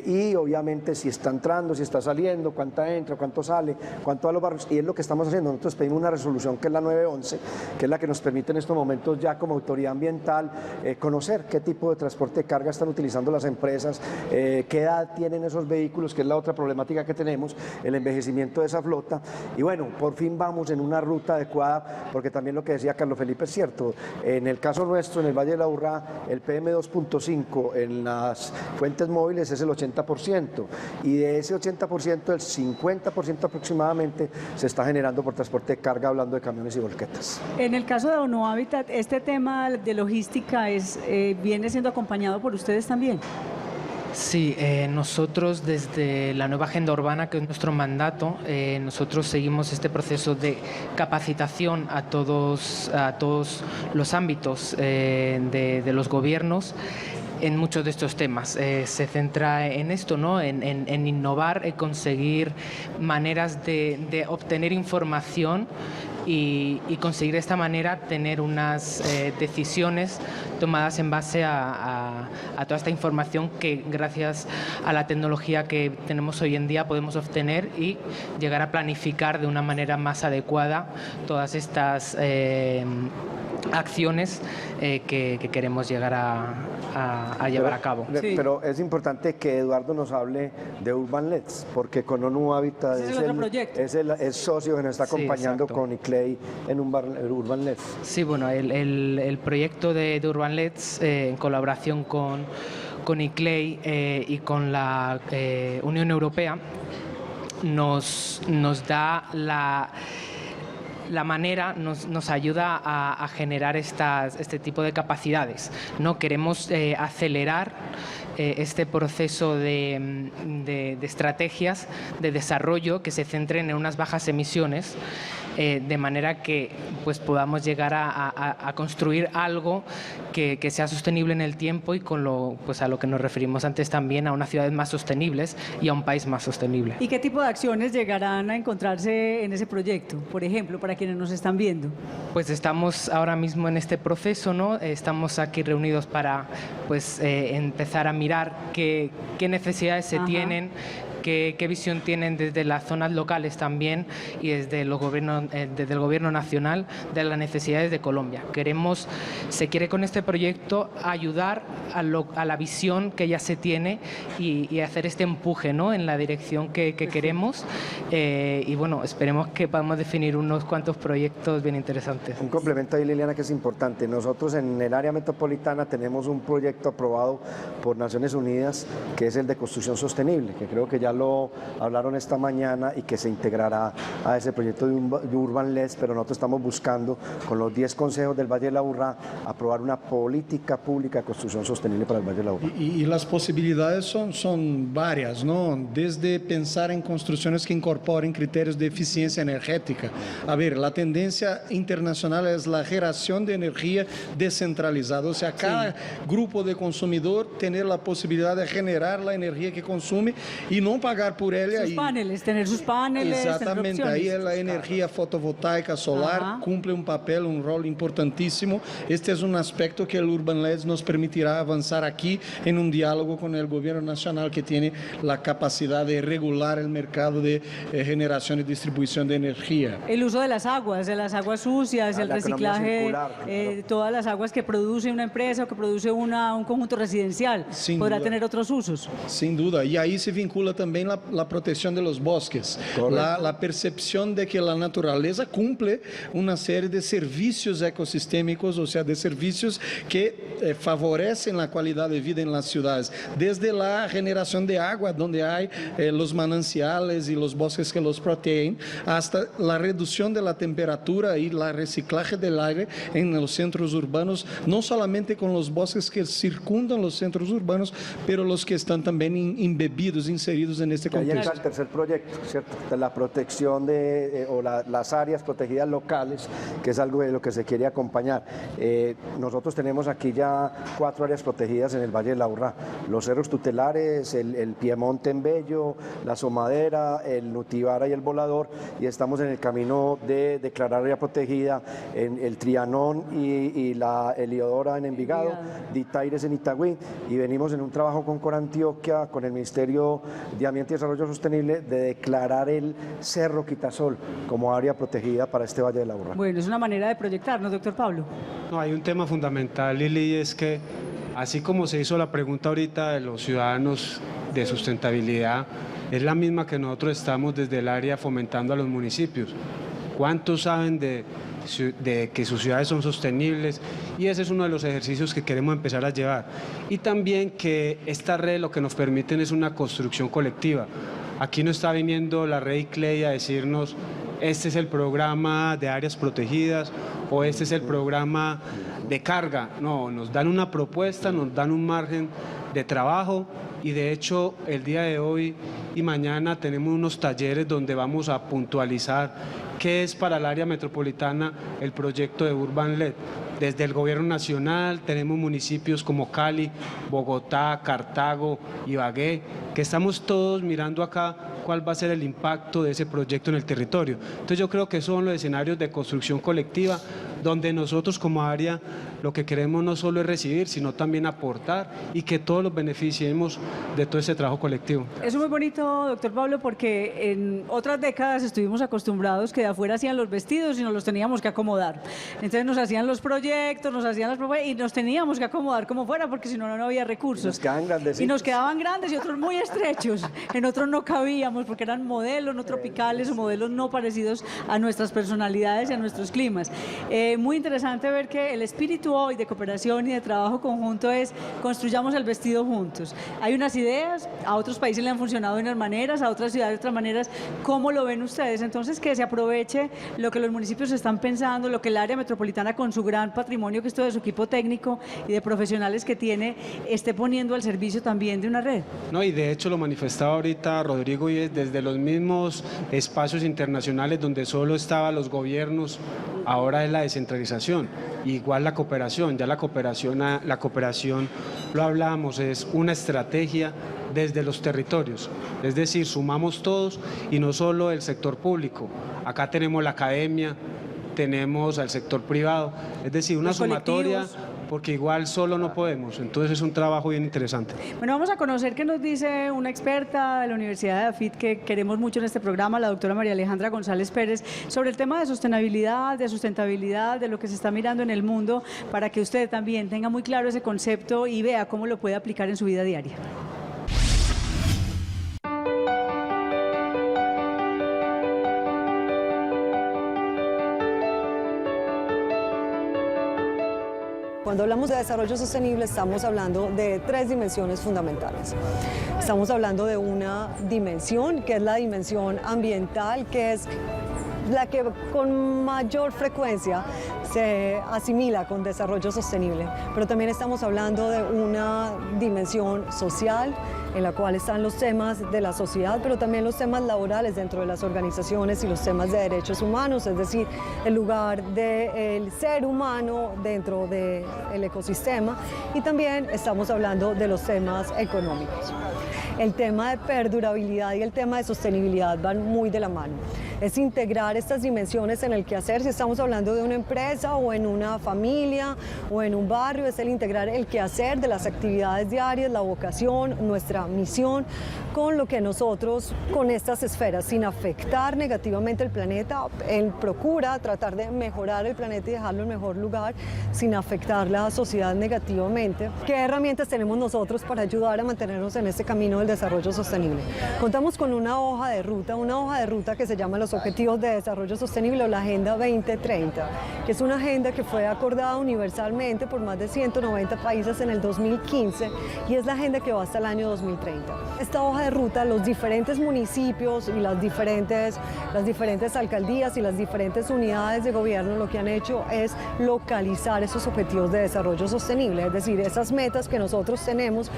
y obviamente si está entrando, si está saliendo, cuánta entra, cuánto sale, cuánto a los barrios, y es lo que estamos haciendo. Nosotros pedimos una resolución que es la 911, que es la que nos permite en estos momentos ya como autoridad ambiental conocer qué tipo de transporte de carga están utilizando las empresas, qué edad tienen esos vehículos, que es la otra problemática que tenemos, el envejecimiento de esa flota. Y bueno, por fin vamos en una ruta adecuada, porque también lo que decía Carlos Felipe es cierto. En el caso nuestro, en el Valle de la Aburrá, el PM2.5 en las fuentes móviles es el 80%, y de ese 80%, el 50% aproximadamente se está generando por transporte de carga, hablando de camiones y volquetas. En el caso de ONU Habitat, este tema de logística viene siendo acompañado por ustedes también. Sí, nosotros desde la nueva agenda urbana, que es nuestro mandato, nosotros seguimos este proceso de capacitación a todos los ámbitos de los gobiernos en muchos de estos temas. Se centra en esto, ¿no? en innovar, en conseguir maneras de obtener información y conseguir de esta manera tener unas decisiones tomadas en base a toda esta información que gracias a la tecnología que tenemos hoy en día podemos obtener y llegar a planificar de una manera más adecuada todas estas acciones que queremos llegar a llevar a cabo. Sí. Pero es importante que Eduardo nos hable de UrbanLets, porque con ONU Habitat es socio que nos está acompañando, sí, con ICLEI en UrbanLets. Sí, bueno, el proyecto de UrbanLets en colaboración con ICLEI y con la Unión Europea nos da la manera, nos ayuda a generar este tipo de capacidades, ¿no? Queremos acelerar este proceso de estrategias de desarrollo que se centren en unas bajas emisiones, de manera que pues podamos llegar a construir algo que sea sostenible en el tiempo y pues a lo que nos referimos antes también, a unas ciudades más sostenibles y a un país más sostenible. ¿Y qué tipo de acciones llegarán a encontrarse en ese proyecto, por ejemplo, para quienes nos están viendo? Pues estamos ahora mismo en este proceso, ¿no? Estamos aquí reunidos para pues empezar a mirar qué necesidades se tienen, qué visión tienen desde las zonas locales también y desde el gobierno nacional de las necesidades de Colombia. Se quiere con este proyecto ayudar a la visión que ya se tiene y hacer este empuje, ¿no? En la dirección que queremos, y bueno, esperemos que podamos definir unos cuantos proyectos bien interesantes. Un complemento ahí, Liliana, que es importante. Nosotros en el área metropolitana tenemos un proyecto aprobado por Naciones Unidas que es el de construcción sostenible, que creo que ya ya lo hablaron esta mañana y que se integrará a ese proyecto de Urban LEDs, pero nosotros estamos buscando con los 10 consejos del Valle de la Aburrá aprobar una política pública de construcción sostenible para el Valle de la Aburrá. Y las posibilidades son varias, ¿no? Desde pensar en construcciones que incorporen criterios de eficiencia energética. A ver, la tendencia internacional es la generación de energía descentralizada, o sea, cada grupo de consumidor tener la posibilidad de generar la energía que consume y no pagar por ella. Sus paneles, tener sus paneles. Exactamente, ahí la energía fotovoltaica solar cumple un papel, un rol importantísimo. Este es un aspecto que el Urban LEDs nos permitirá avanzar aquí en un diálogo con el gobierno nacional que tiene la capacidad de regular el mercado de generación y distribución de energía. El uso de las aguas sucias, el reciclaje, circular, todas las aguas que produce una empresa o que produce un conjunto residencial, podrá tener otros usos. Sin duda, y ahí se vincula también la protección de los bosques, la percepción de que la naturaleza cumple una serie de servicios ecosistémicos, o sea, de servicios que favorecen la calidad de vida en las ciudades, desde la generación de agua, donde hay los mananciales y los bosques que los protegen, hasta la reducción de la temperatura y la reciclaje del aire en los centros urbanos, no solamente con los bosques que circundan los centros urbanos, pero los que están también embebidos, inseridos en este contexto. Ahí está el tercer proyecto, ¿cierto? De la protección las áreas protegidas locales, que es algo de lo que se quiere acompañar. Nosotros tenemos aquí ya 4 áreas protegidas en el Valle de la Aburrá: los cerros tutelares, el Piemonte en Bello, la Somadera, el Nutibara y el Volador, y estamos en el camino de declarar área protegida en el Trianón y la Heliodora en Envigado, Ditaires en Itagüí, y venimos en un trabajo con Corantioquia, con el Ministerio de Ambiente y Desarrollo Sostenible, de declarar el Cerro Quitasol como área protegida para este Valle de la Aburrá. Bueno, es una manera de proyectarnos, doctor Pablo. No, hay un tema fundamental, Lili, es que así como se hizo la pregunta ahorita de los ciudadanos de sustentabilidad, es la misma que nosotros estamos desde el área fomentando a los municipios. ¿Cuántos saben de que sus ciudades son sostenibles? Y ese es uno de los ejercicios que queremos empezar a llevar. Y también que esta red lo que nos permiten es una construcción colectiva. Aquí no está viniendo la red ICLEI a decirnos: este es el programa de áreas protegidas o este es el programa de carga. No, nos dan una propuesta, nos dan un margen de trabajo, y de hecho el día de hoy y mañana tenemos unos talleres donde vamos a puntualizar qué es para el área metropolitana el proyecto de Urban LED. Desde el gobierno nacional tenemos municipios como Cali, Bogotá, Cartago, Ibagué, que estamos todos mirando acá cuál va a ser el impacto de ese proyecto en el territorio. Entonces yo creo que son los escenarios de construcción colectiva donde nosotros como área lo que queremos no solo es recibir, sino también aportar y que todos los beneficiemos de todo ese trabajo colectivo. Eso es muy bonito, doctor Pablo, porque en otras décadas estuvimos acostumbrados que de afuera hacían los vestidos y nos los teníamos que acomodar. Entonces nos hacían los proyectos, nos hacían las propuestas y nos teníamos que acomodar como fuera, porque si no, no había recursos. Y nos quedaban grandes y otros muy estrechos. En otros no cabíamos porque eran modelos no tropicales o modelos no parecidos a nuestras personalidades y a nuestros climas. Muy interesante ver que el espíritu hoy de cooperación y de trabajo conjunto es: construyamos el vestido juntos. Hay unas ideas, a otros países le han funcionado de unas maneras, a otras ciudades de otras maneras. ¿Cómo lo ven ustedes? Entonces, que se aproveche lo que los municipios están pensando, lo que el área metropolitana con su gran patrimonio, que es todo de su equipo técnico y de profesionales que tiene, esté poniendo al servicio también de una red. No, y de hecho lo manifestaba ahorita Rodrigo, y es desde los mismos espacios internacionales donde solo estaban los gobiernos, ahora es la descentralización, igual la cooperación. Ya la cooperación, lo hablamos, es una estrategia desde los territorios, es decir, sumamos todos y no solo el sector público. Acá tenemos la academia, tenemos al sector privado, es decir, una sumatoria, porque igual solo no podemos. Entonces es un trabajo bien interesante. Bueno, vamos a conocer qué nos dice una experta de la Universidad de AFIT que queremos mucho en este programa, la doctora María Alejandra González Pérez, sobre el tema de sostenibilidad, de sustentabilidad, de lo que se está mirando en el mundo, para que usted también tenga muy claro ese concepto y vea cómo lo puede aplicar en su vida diaria. Cuando hablamos de desarrollo sostenible estamos hablando de tres dimensiones fundamentales. Estamos hablando de una dimensión que es la dimensión ambiental, que es la que con mayor frecuencia se asimila con desarrollo sostenible, pero también estamos hablando de una dimensión social en la cual están los temas de la sociedad, pero también los temas laborales dentro de las organizaciones y los temas de derechos humanos, es decir, el lugar del ser humano dentro del ecosistema, y también estamos hablando de los temas económicos. El tema de perdurabilidad y el tema de sostenibilidad van muy de la mano. Es integrar estas dimensiones en el quehacer, si estamos hablando de una empresa o en una familia o en un barrio, es el integrar el quehacer de las actividades diarias, la vocación, nuestra misión, con lo que nosotros, con estas esferas, sin afectar negativamente el planeta, él procura tratar de mejorar el planeta y dejarlo en mejor lugar, sin afectar la sociedad negativamente. ¿Qué herramientas tenemos nosotros para ayudar a mantenernos en este camino del desarrollo sostenible? Contamos con una hoja de ruta que se llama los Objetivos de Desarrollo Sostenible o la Agenda 2030, que es una agenda que fue acordada universalmente por más de 190 países en el 2015 y es la agenda que va hasta el año 2030. Esta hoja de ruta, los diferentes municipios y las diferentes alcaldías y las diferentes unidades de gobierno lo que han hecho es localizar esos objetivos de desarrollo sostenible, es decir, esas metas que nosotros tenemos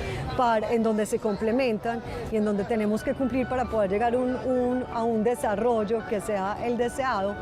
en donde se complementan y en donde tenemos que cumplir para poder llegar a un desarrollo que sea el deseado,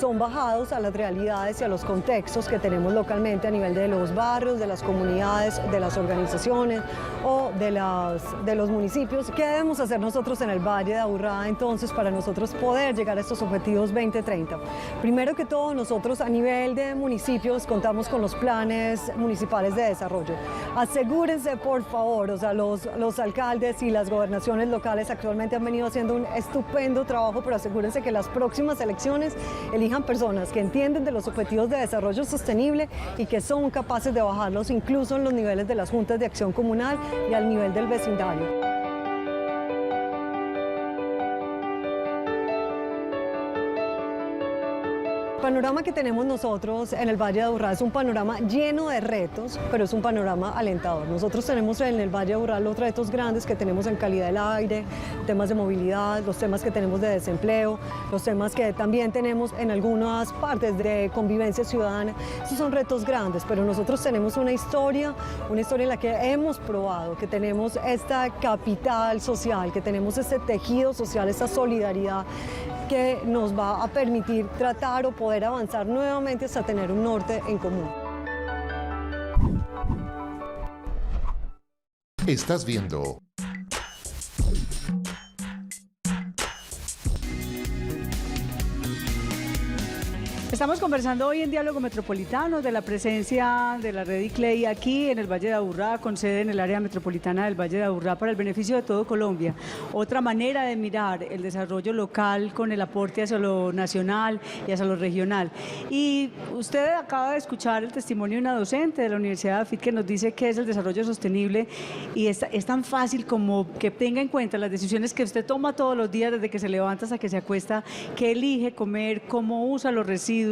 son bajados a las realidades y a los contextos que tenemos localmente a nivel de los barrios, de las comunidades, de las organizaciones o de los municipios. ¿Qué debemos hacer nosotros en el Valle de Aburrá entonces para nosotros poder llegar a estos objetivos 2030? Primero que todo, nosotros a nivel de municipios contamos con los planes municipales de desarrollo. Asegúrense, por favor, o sea, los alcaldes y las gobernaciones locales actualmente han venido haciendo un estupendo trabajo, pero asegúrense que las próximas elecciones elijan personas que entienden de los objetivos de desarrollo sostenible y que son capaces de bajarlos incluso en los niveles de las juntas de acción comunal y al nivel del vecindario. El panorama que tenemos nosotros en el Valle de Aburrá es un panorama lleno de retos, pero es un panorama alentador. Nosotros tenemos en el Valle de Aburrá los retos grandes que tenemos en calidad del aire, temas de movilidad, los temas que tenemos de desempleo, los temas que también tenemos en algunas partes de convivencia ciudadana. Esos son retos grandes, pero nosotros tenemos una historia en la que hemos probado que tenemos esta capital social, que tenemos este tejido social, esta solidaridad que nos va a permitir tratar o poder avanzar nuevamente hasta tener un norte en común. Estás viendo Estamos conversando hoy en Diálogo Metropolitano de la presencia de la red ICLEI aquí en el Valle de Aburrá, con sede en el área metropolitana del Valle de Aburrá para el beneficio de todo Colombia. Otra manera de mirar el desarrollo local con el aporte hacia lo nacional y hacia lo regional. Y usted acaba de escuchar el testimonio de una docente de la Universidad de AFIT que nos dice qué es el desarrollo sostenible y es tan fácil como que tenga en cuenta las decisiones que usted toma todos los días desde que se levanta hasta que se acuesta, qué elige comer, cómo usa los residuos,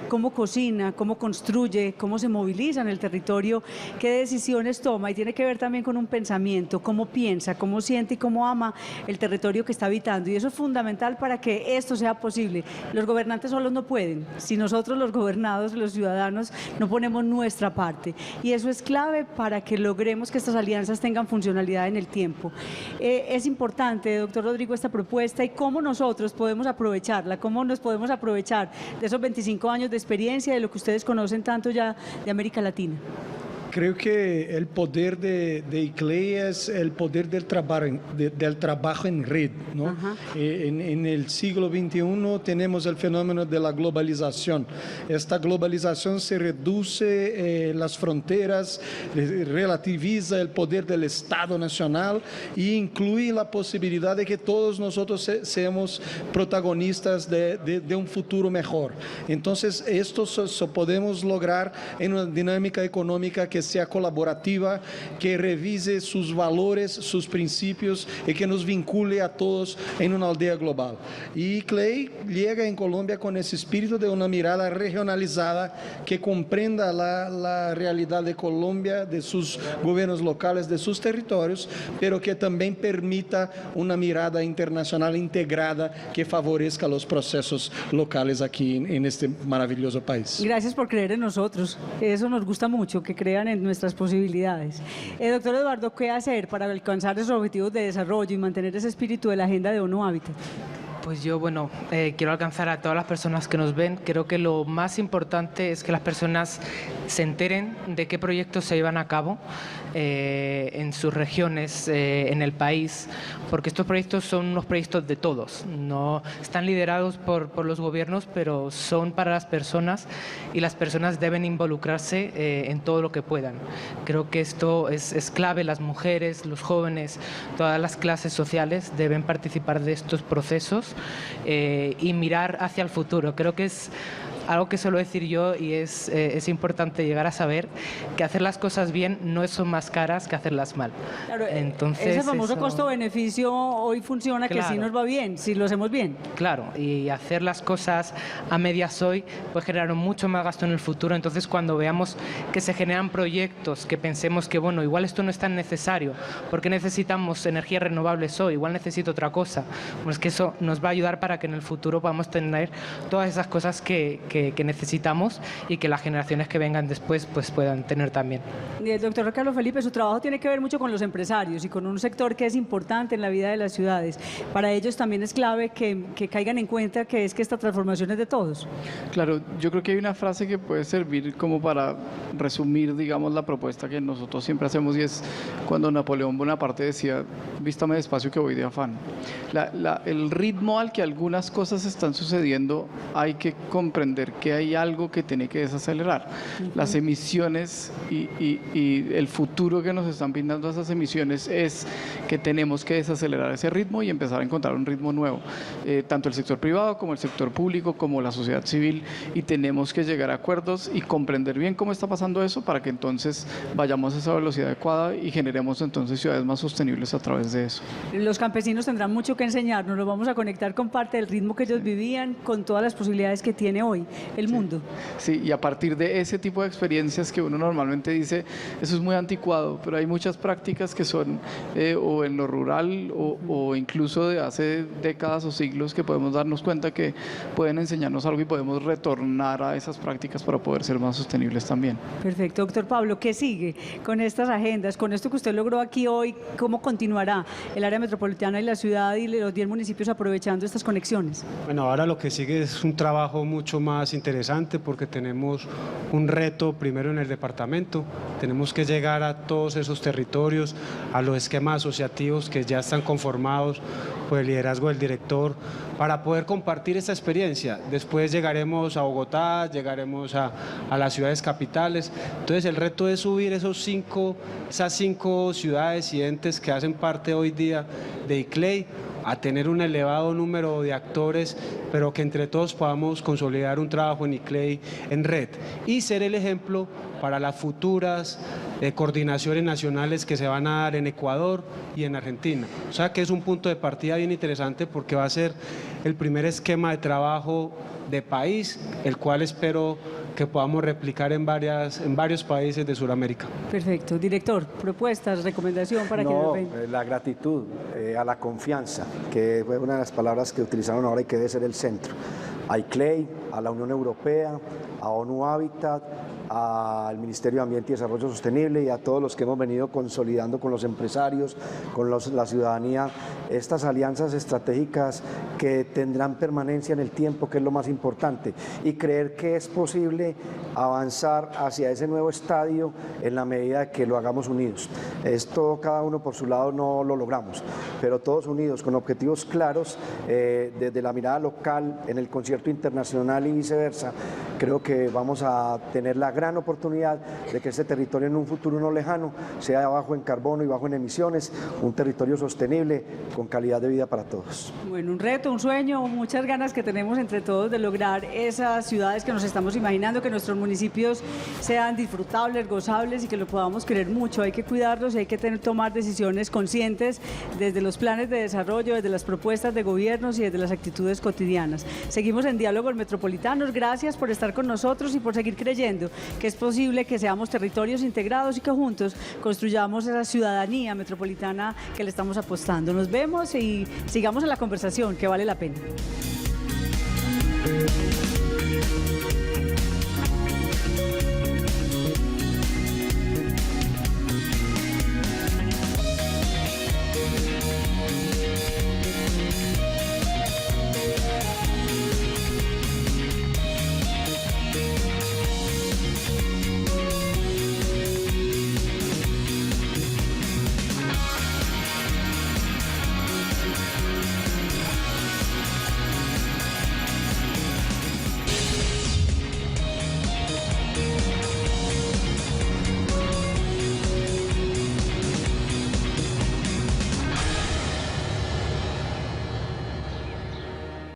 cómo cocina, cómo construye, cómo se moviliza en el territorio, qué decisiones toma, y tiene que ver también con un pensamiento, cómo piensa, cómo siente y cómo ama el territorio que está habitando, y eso es fundamental para que esto sea posible. Los gobernantes solos no pueden, si nosotros los gobernados, los ciudadanos, no ponemos nuestra parte, y eso es clave para que logremos que estas alianzas tengan funcionalidad en el tiempo. Es importante, doctor Rodrigo, esta propuesta y cómo nosotros podemos aprovecharla, cómo nos podemos aprovechar de esos 25 años de experiencia, de lo que ustedes conocen tanto ya de América Latina. Creo que el poder de ICLEI es el poder del trabajo en red, ¿no? En el siglo XXI tenemos el fenómeno de la globalización. Esta globalización se reduce las fronteras, relativiza el poder del Estado nacional e incluye la posibilidad de que todos nosotros seamos protagonistas de un futuro mejor. Entonces, esto podemos lograr en una dinámica económica que que sea colaborativa, que revise sus valores, sus principios y que nos vincule a todos en una aldea global. Y Clay llega en Colombia con ese espíritu de una mirada regionalizada que comprenda la realidad de Colombia, de sus gobiernos locales, de sus territorios, pero que también permita una mirada internacional integrada que favorezca los procesos locales aquí en este maravilloso país. Gracias por creer en nosotros. Eso nos gusta mucho, que crean en nuestras posibilidades. Doctor Eduardo, ¿qué hacer para alcanzar esos objetivos de desarrollo y mantener ese espíritu de la Agenda de ONU Hábitat? Pues yo, quiero alcanzar a todas las personas que nos ven. Creo que lo más importante es que las personas se enteren de qué proyectos se llevan a cabo en sus regiones, en el país, porque estos proyectos son unos proyectos de todos. No están liderados por los gobiernos, pero son para las personas y las personas deben involucrarse en todo lo que puedan. Creo que esto es clave. Las mujeres, los jóvenes, todas las clases sociales deben participar de estos procesos y mirar hacia el futuro. Creo que es algo que suelo decir yo y es importante llegar a saber que hacer las cosas bien no son más caras que hacerlas mal. Claro, entonces, ese famoso costo-beneficio hoy funciona, claro, que sí nos va bien, si lo hacemos bien. Claro, y hacer las cosas a medias hoy puede generar mucho más gasto en el futuro. Entonces, cuando veamos que se generan proyectos que pensemos que, igual esto no es tan necesario, porque necesitamos energías renovables hoy, igual necesito otra cosa, pues que eso nos va a ayudar para que en el futuro podamos tener todas esas cosas que necesitamos y que las generaciones que vengan después pues puedan tener también. Doctor Carlos Felipe, su trabajo tiene que ver mucho con los empresarios y con un sector que es importante en la vida de las ciudades. Para ellos también es clave que caigan en cuenta que esta transformación es de todos. Claro, yo creo que hay una frase que puede servir como para resumir, digamos, la propuesta que nosotros siempre hacemos, y es cuando Napoleón Bonaparte decía: vístame despacio que voy de afán. El ritmo al que algunas cosas están sucediendo, hay que comprender que hay algo que tiene que desacelerar. Las emisiones y el futuro que nos están pintando esas emisiones es que tenemos que desacelerar ese ritmo y empezar a encontrar un ritmo nuevo, tanto el sector privado como el sector público como la sociedad civil, y tenemos que llegar a acuerdos y comprender bien cómo está pasando eso para que entonces vayamos a esa velocidad adecuada y generemos entonces ciudades más sostenibles a través de eso. Los campesinos tendrán mucho que enseñarnos, los vamos a conectar con parte del ritmo que ellos vivían, con todas las posibilidades que tiene hoy el mundo. Sí, y a partir de ese tipo de experiencias que uno normalmente dice, eso es muy anticuado, pero hay muchas prácticas que son o en lo rural o incluso de hace décadas o siglos, que podemos darnos cuenta que pueden enseñarnos algo y podemos retornar a esas prácticas para poder ser más sostenibles también. Perfecto, doctor Pablo, ¿qué sigue con estas agendas, con esto que usted logró aquí hoy? ¿Cómo continuará el área metropolitana y la ciudad y los 10 municipios aprovechando estas conexiones? Bueno, ahora lo que sigue es un trabajo mucho más interesante, porque tenemos un reto primero en el departamento. Tenemos que llegar a todos esos territorios, a los esquemas asociativos que ya están conformados por el liderazgo del director, para poder compartir esta experiencia. Después llegaremos a Bogotá, llegaremos a las ciudades capitales. Entonces el reto es subir esas cinco ciudades y entes que hacen parte hoy día de ICLEI a tener un elevado número de actores, pero que entre todos podamos consolidar un trabajo en ICLEI en red y ser el ejemplo para las futuras coordinaciones nacionales que se van a dar en Ecuador y en Argentina. O sea que es un punto de partida bien interesante, porque va a ser el primer esquema de trabajo de país, el cual espero que podamos replicar en varios países de Sudamérica. Perfecto. Director, propuestas, recomendación para que nos ven. La gratitud, a la confianza, que fue una de las palabras que utilizaron ahora y que debe ser el centro. A ICLEI, a la Unión Europea, a ONU Hábitat, al Ministerio de Ambiente y Desarrollo Sostenible y a todos los que hemos venido consolidando con los empresarios, con la ciudadanía, estas alianzas estratégicas que tendrán permanencia en el tiempo, que es lo más importante, y creer que es posible avanzar hacia ese nuevo estadio en la medida que lo hagamos unidos. Esto cada uno por su lado no lo logramos, pero todos unidos con objetivos claros, desde la mirada local en el concierto internacional y viceversa, creo que vamos a tener la gran gran oportunidad de que este territorio en un futuro no lejano sea bajo en carbono y bajo en emisiones, un territorio sostenible con calidad de vida para todos. Bueno, un reto, un sueño, muchas ganas que tenemos entre todos de lograr esas ciudades que nos estamos imaginando, que nuestros municipios sean disfrutables, gozables y que lo podamos querer mucho. Hay que cuidarlos y hay que tomar decisiones conscientes desde los planes de desarrollo, desde las propuestas de gobiernos y desde las actitudes cotidianas. Seguimos en Diálogos Metropolitanos. Gracias por estar con nosotros y por seguir creyendo que es posible que seamos territorios integrados y que juntos construyamos esa ciudadanía metropolitana que le estamos apostando. Nos vemos y sigamos en la conversación, que vale la pena.